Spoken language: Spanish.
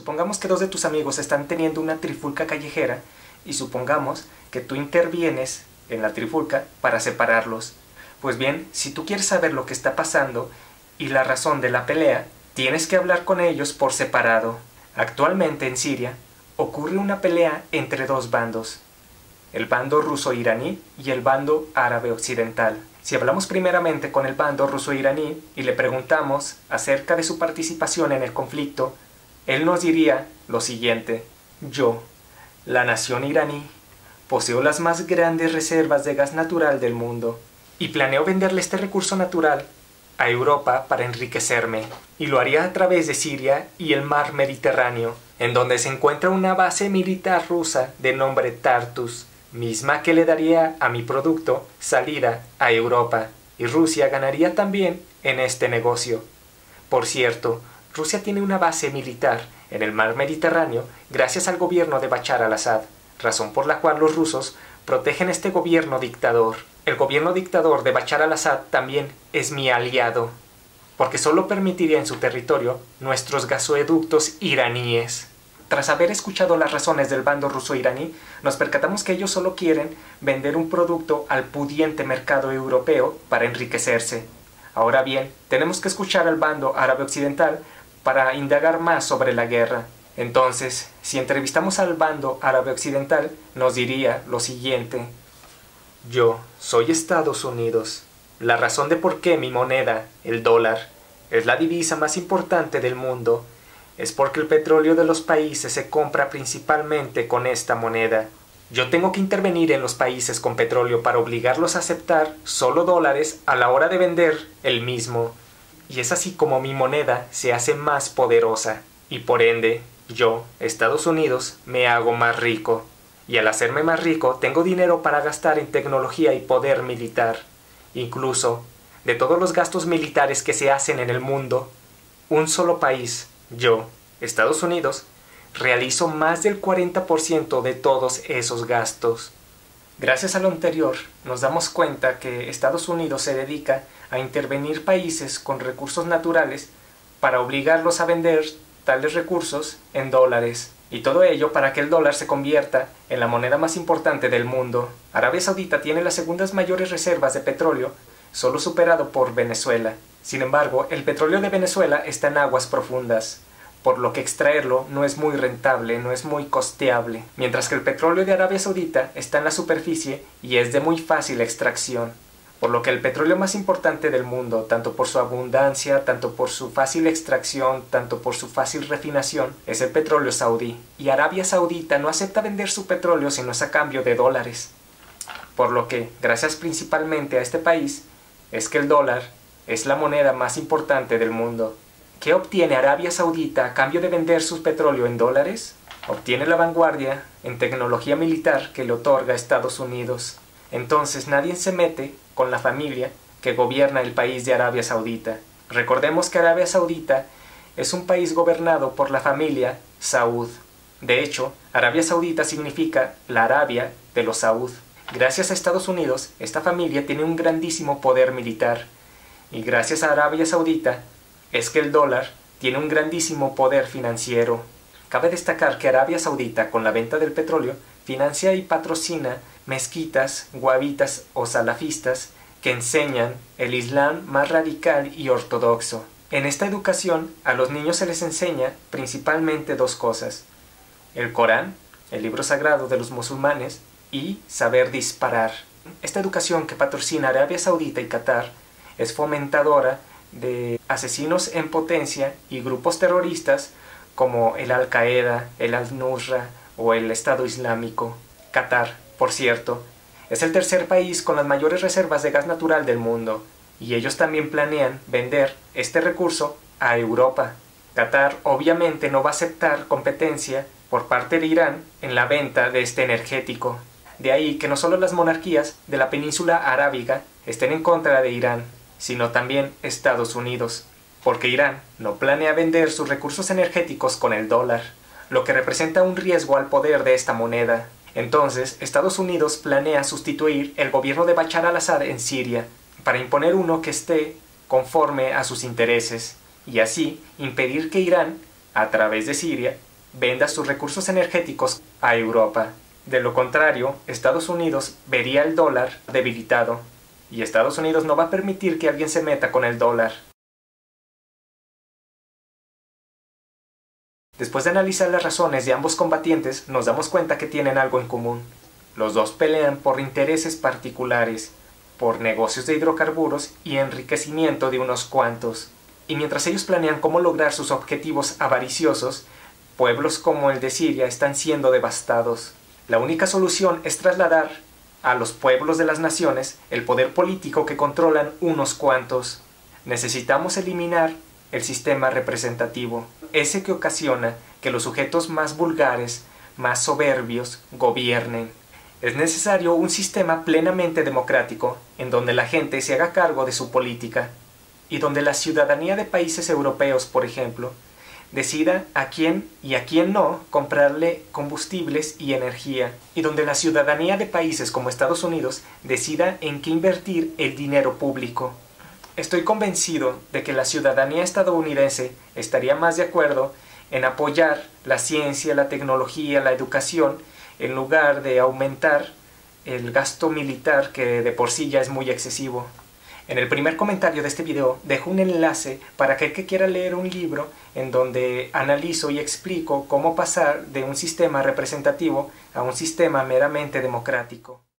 Supongamos que dos de tus amigos están teniendo una trifulca callejera y supongamos que tú intervienes en la trifulca para separarlos. Pues bien, si tú quieres saber lo que está pasando y la razón de la pelea, tienes que hablar con ellos por separado. Actualmente en Siria ocurre una pelea entre dos bandos, el bando ruso-iraní y el bando árabe-occidental. Si hablamos primeramente con el bando ruso-iraní y le preguntamos acerca de su participación en el conflicto, él nos diría lo siguiente: yo, la nación iraní, poseo las más grandes reservas de gas natural del mundo y planeo venderle este recurso natural a Europa para enriquecerme, y lo haría a través de Siria y el mar Mediterráneo, en donde se encuentra una base militar rusa de nombre Tartus, misma que le daría a mi producto salida a Europa, y Rusia ganaría también en este negocio. Por cierto, Rusia tiene una base militar en el mar Mediterráneo gracias al gobierno de Bashar al-Assad, razón por la cual los rusos protegen este gobierno dictador. El gobierno dictador de Bashar al-Assad también es mi aliado, porque solo permitiría en su territorio nuestros gasoductos iraníes. Tras haber escuchado las razones del bando ruso-iraní, nos percatamos que ellos solo quieren vender un producto al pudiente mercado europeo para enriquecerse. Ahora bien, tenemos que escuchar al bando árabe-occidental para indagar más sobre la guerra. Entonces, si entrevistamos al bando árabe-occidental, nos diría lo siguiente: yo soy Estados Unidos. La razón de por qué mi moneda, el dólar, es la divisa más importante del mundo es porque el petróleo de los países se compra principalmente con esta moneda. Yo tengo que intervenir en los países con petróleo para obligarlos a aceptar solo dólares a la hora de vender el mismo. Y es así como mi moneda se hace más poderosa. Y por ende, yo, Estados Unidos, me hago más rico. Y al hacerme más rico, tengo dinero para gastar en tecnología y poder militar. Incluso, de todos los gastos militares que se hacen en el mundo, un solo país, yo, Estados Unidos, realizo más del 40% de todos esos gastos. Gracias a lo anterior, nos damos cuenta que Estados Unidos se dedica a intervenir países con recursos naturales para obligarlos a vender tales recursos en dólares. Y todo ello para que el dólar se convierta en la moneda más importante del mundo. Arabia Saudita tiene las segundas mayores reservas de petróleo, solo superado por Venezuela. Sin embargo, el petróleo de Venezuela está en aguas profundas, por lo que extraerlo no es muy rentable, no es muy costeable, mientras que el petróleo de Arabia Saudita está en la superficie y es de muy fácil extracción. Por lo que el petróleo más importante del mundo, tanto por su abundancia, tanto por su fácil extracción, tanto por su fácil refinación, es el petróleo saudí. Y Arabia Saudita no acepta vender su petróleo sino es a cambio de dólares. Por lo que, gracias principalmente a este país, es que el dólar es la moneda más importante del mundo. ¿Qué obtiene Arabia Saudita a cambio de vender su petróleo en dólares? Obtiene la vanguardia en tecnología militar que le otorga Estados Unidos. Entonces nadie se mete con la familia que gobierna el país de Arabia Saudita. Recordemos que Arabia Saudita es un país gobernado por la familia Saud. De hecho, Arabia Saudita significa la Arabia de los Saud. Gracias a Estados Unidos, esta familia tiene un grandísimo poder militar. Y gracias a Arabia Saudita es que el dólar tiene un grandísimo poder financiero. Cabe destacar que Arabia Saudita, con la venta del petróleo, financia y patrocina mezquitas, wahabitas o salafistas que enseñan el Islam más radical y ortodoxo. En esta educación, a los niños se les enseña principalmente dos cosas: el Corán, el libro sagrado de los musulmanes, y saber disparar. Esta educación que patrocina Arabia Saudita y Qatar es fomentadora de asesinos en potencia y grupos terroristas como el Al-Qaeda, el Al-Nusra o el Estado Islámico. Qatar, por cierto, es el tercer país con las mayores reservas de gas natural del mundo, y ellos también planean vender este recurso a Europa. Qatar obviamente no va a aceptar competencia por parte de Irán en la venta de este energético. De ahí que no solo las monarquías de la península arábiga estén en contra de Irán, sino también Estados Unidos, porque Irán no planea vender sus recursos energéticos con el dólar, lo que representa un riesgo al poder de esta moneda. Entonces, Estados Unidos planea sustituir el gobierno de Bashar al-Assad en Siria, para imponer uno que esté conforme a sus intereses, y así impedir que Irán, a través de Siria, venda sus recursos energéticos a Europa. De lo contrario, Estados Unidos vería el dólar debilitado, y Estados Unidos no va a permitir que alguien se meta con el dólar. Después de analizar las razones de ambos combatientes, nos damos cuenta que tienen algo en común. Los dos pelean por intereses particulares, por negocios de hidrocarburos y enriquecimiento de unos cuantos. Y mientras ellos planean cómo lograr sus objetivos avariciosos, pueblos como el de Siria están siendo devastados. La única solución es trasladar a los pueblos de las naciones el poder político que controlan unos cuantos. Necesitamos eliminar el sistema representativo, ese que ocasiona que los sujetos más vulgares, más soberbios, gobiernen. Es necesario un sistema plenamente democrático, en donde la gente se haga cargo de su política, y donde la ciudadanía de países europeos, por ejemplo, decida a quién y a quién no comprarle combustibles y energía, y donde la ciudadanía de países como Estados Unidos decida en qué invertir el dinero público. Estoy convencido de que la ciudadanía estadounidense estaría más de acuerdo en apoyar la ciencia, la tecnología, la educación, en lugar de aumentar el gasto militar que de por sí ya es muy excesivo. En el primer comentario de este video dejo un enlace para aquel que quiera leer un libro en donde analizo y explico cómo pasar de un sistema representativo a un sistema meramente democrático.